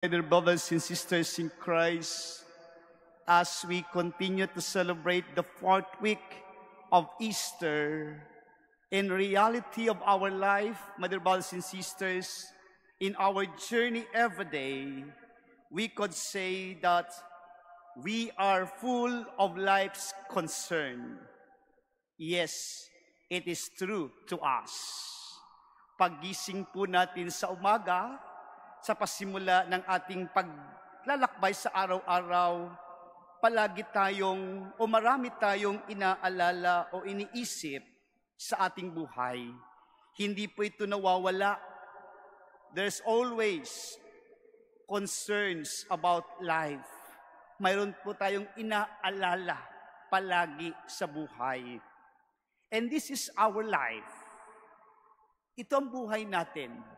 Dear brothers and sisters in Christ, as we continue to celebrate the fourth week of Easter, in reality of our life, my dear brothers and sisters, in our journey every day, we could say that we are full of life's concern. Yes, it is true to us. Paggising po natin sa umaga, sa pasimula ng ating paglalakbay sa araw-araw, palagi tayong o marami tayong inaalala o iniisip sa ating buhay. Hindi po ito nawawala. There's always concerns about life. Mayroon po tayong inaalala palagi sa buhay. And this is our life. Ito ang buhay natin.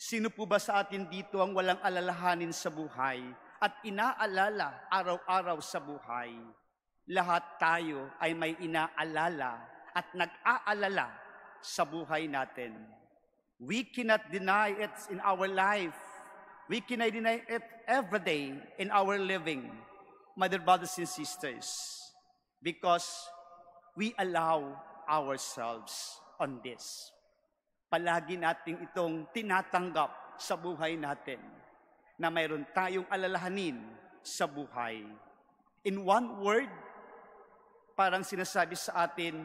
Sino po ba sa atin dito ang walang alalahanin sa buhay at inaalala araw-araw sa buhay? Lahat tayo ay may inaalala at nag-aalala sa buhay natin. We cannot deny it in our life. We cannot deny it every day in our living, my dear brothers and sisters, because we allow ourselves on this. Palagi nating itong tinatanggap sa buhay natin na mayroon tayong alalahanin sa buhay. In one word, parang sinasabi sa atin,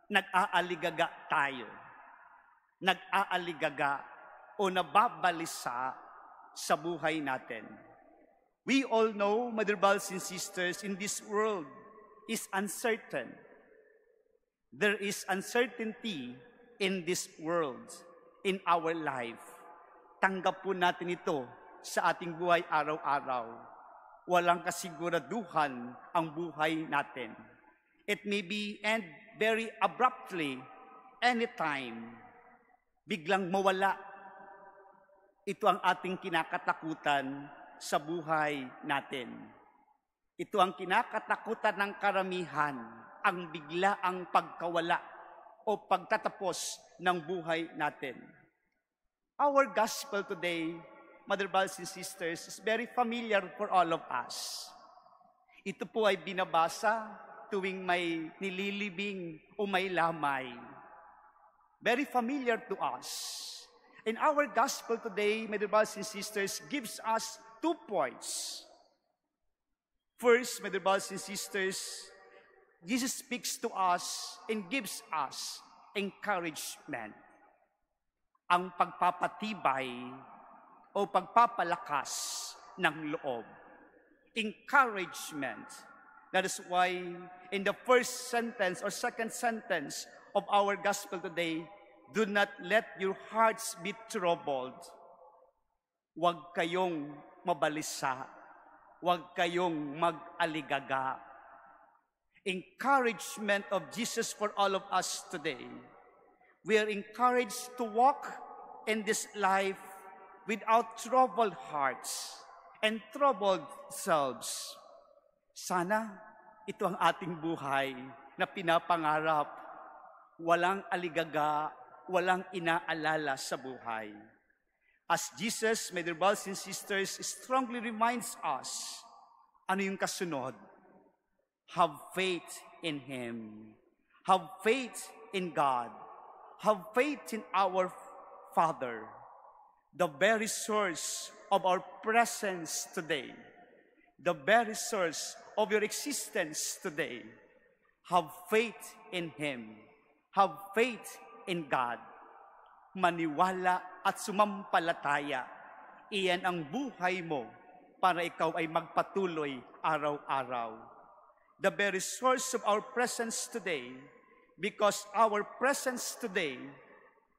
nag-aaligaga tayo. Nag-aaligaga o nababalisa sa buhay natin. We all know, my dear brothers and sisters, in this world is uncertain. There is uncertainty in this world, in our life. Tanggap po natin ito sa ating buhay araw-araw. Walang kasiguraduhan ang buhay natin. It may be end very abruptly, anytime. Biglang mawala. Ito ang ating kinakatakutan sa buhay natin. Ito ang kinakatakutan ng karamihan, ang biglaang pagkawala o pagtatapos ng buhay natin. Our gospel today, mother, brothers, and sisters, is very familiar for all of us. Ito po ay binabasa tuwing may nililibing o may lamay. Very familiar to us. And our gospel today, my dear brothers and sisters, gives us 2 points. First, my dear brothers and sisters, Jesus speaks to us and gives us encouragement. Ang pagpapatibay o pagpapalakas ng loob. Encouragement. That is why in the first sentence or second sentence of our gospel today, do not let your hearts be troubled. Huwag kayong mabalisa. Huwag kayong mag-aligaga. Encouragement of Jesus for all of us today. We are encouraged to walk in this life without troubled hearts and troubled selves. Sana ito ang ating buhay na pinapangarap. Walang aligaga, walang inaalala sa buhay. As Jesus, my dear brothers and sisters, strongly reminds us, ano yung kasunod? Have faith in Him. Have faith in God. Have faith in our Father, the very source of our presence today, the very source of your existence today. Have faith in Him. Have faith in God. Maniwala at sumampalataya. Iyan ang buhay mo para ikaw ay magpatuloy araw-araw. The very source of our presence today, because our presence today,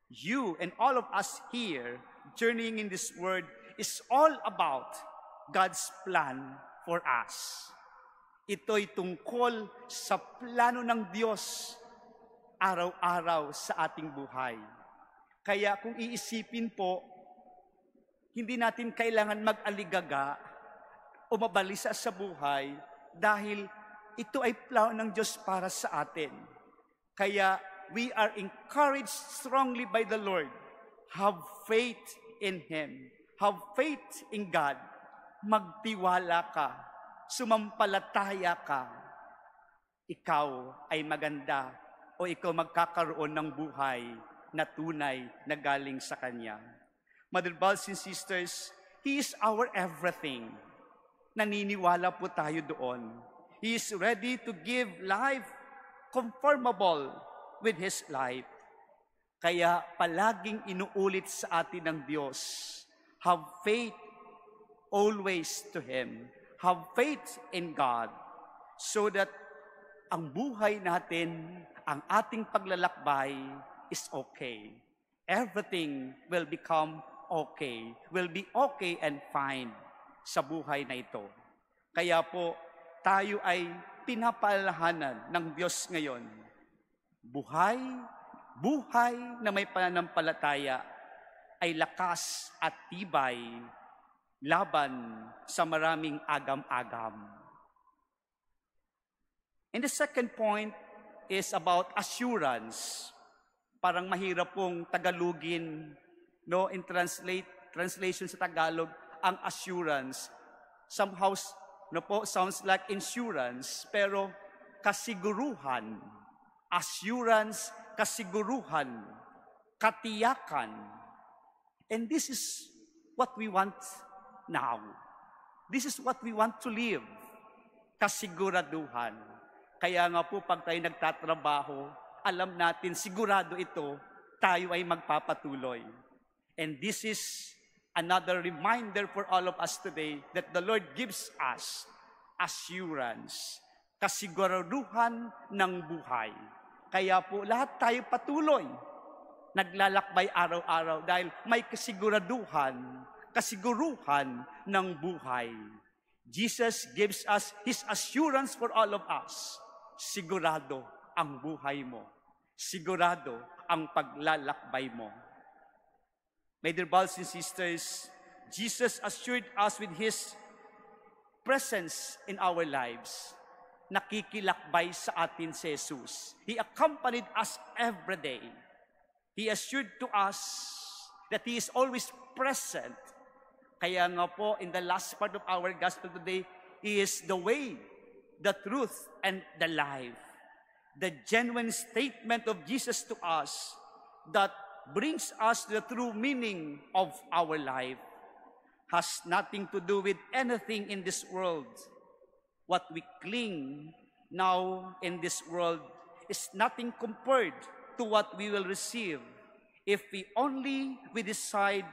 you and all of us here, journeying in this world, is all about God's plan for us. Ito'y tungkol sa plano ng Diyos araw-araw sa ating buhay. Kaya kung iisipin po, hindi natin kailangan mag-aligaga o mabalisa sa buhay dahil ito ay plano ng Diyos para sa atin. Kaya we are encouraged strongly by the Lord. Have faith in Him. Have faith in God. Magtiwala ka. Sumampalataya ka. Ikaw ay maganda o ikaw magkakaroon ng buhay na tunay na galing sa Kanya. Mother, brothers and sisters, He is our everything. Naniniwala po tayo doon. He is ready to give life conformable with His life. Kaya palaging inuulit sa atin ng Diyos, have faith always to Him. Have faith in God so that ang buhay natin, ang ating paglalakbay is okay. Everything will become okay. Will be okay and fine sa buhay na ito. Kaya po, tayo ay pinapaalalahanan ng Diyos ngayon. Buhay na may pananampalataya ay lakas at tibay laban sa maraming agam-agam. And the second point is about assurance. Parang mahirap pong Tagalogin, no, in translation sa Tagalog, ang assurance. Somehow, no po, sounds like insurance, pero kasiguruhan. Assurance, kasiguruhan, katiyakan. And this is what we want now. This is what we want to live. Kasiguraduhan. Kaya nga po, pag tayo nagtatrabaho, alam natin, sigurado ito, tayo ay magpapatuloy. And this is another reminder for all of us today that the Lord gives us assurance, kasiguraduhan ng buhay. Kaya po, lahat tayo patuloy, naglalakbay araw-araw dahil may kasiguruhan ng buhay. Jesus gives us His assurance for all of us. Sigurado ang buhay mo. Sigurado ang paglalakbay mo. My dear brothers and sisters, Jesus assured us with His presence in our lives. Nakikilakbay sa atin si Jesus. He accompanied us every day. He assured to us that He is always present. Kaya nga po, in the last part of our gospel today, He is the way, the truth, and the life. The genuine statement of Jesus to us that brings us the true meaning of our life has nothing to do with anything in this world. What we cling now in this world is nothing compared to what we will receive if we decide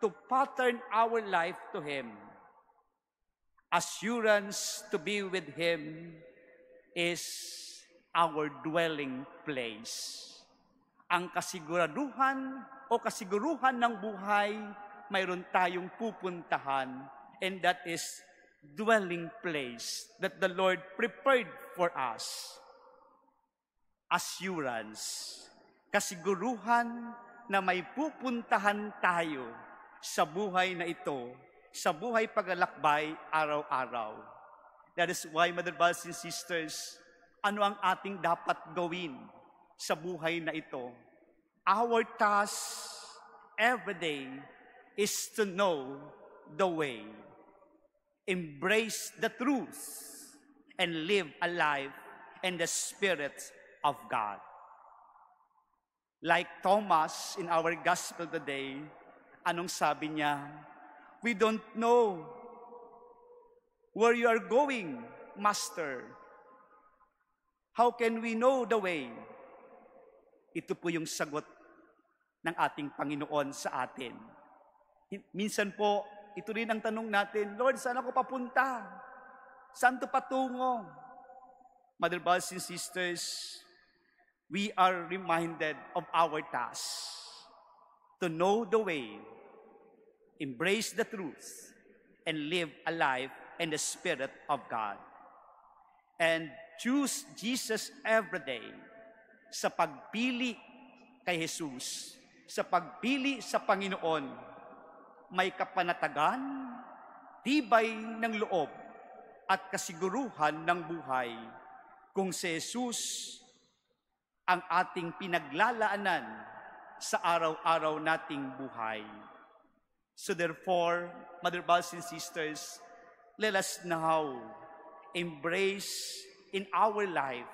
to pattern our life to Him. Assurance to be with Him is our dwelling place. Ang kasiguruhan ng buhay, mayroon tayong pupuntahan, and that is dwelling place that the Lord prepared for us. Assurance, kasiguruhan na may pupuntahan tayo sa buhay na ito, sa buhay paglalakbay araw-araw. That is why, Mother, brothers and sisters, ano ang ating dapat gawin sa buhay na ito? Our task every day is to know the way, embrace the truth, and live a life in the Spirit of God. Like Thomas in our gospel today, anong sabi niya? We don't know where you are going, Master. How can we know the way? Ito po yung sagot ng ating Panginoon sa atin. Minsan po, ito rin ang tanong natin, Lord, saan ako papunta? Saan to patungo? Mother, brothers and sisters, we are reminded of our task to know the way, embrace the truth, and live a life in the Spirit of God. And choose Jesus every day sa pagpili kay Jesus, sa pagpili sa Panginoon, may kapanatagan, tibay ng loob, at kasiguruhan ng buhay kung si Jesus ang ating pinaglalaanan sa araw-araw nating buhay. So therefore, Mother, brothers, and sisters, let us now embrace in our life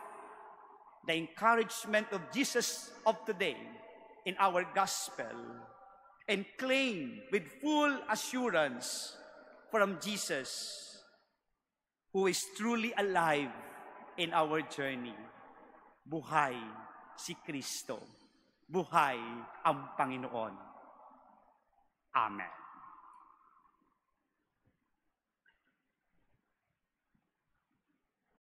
the encouragement of Jesus of today in our gospel and claim with full assurance from Jesus, who is truly alive in our journey. Buhay si Kristo. Buhay ang Panginoon. Amen.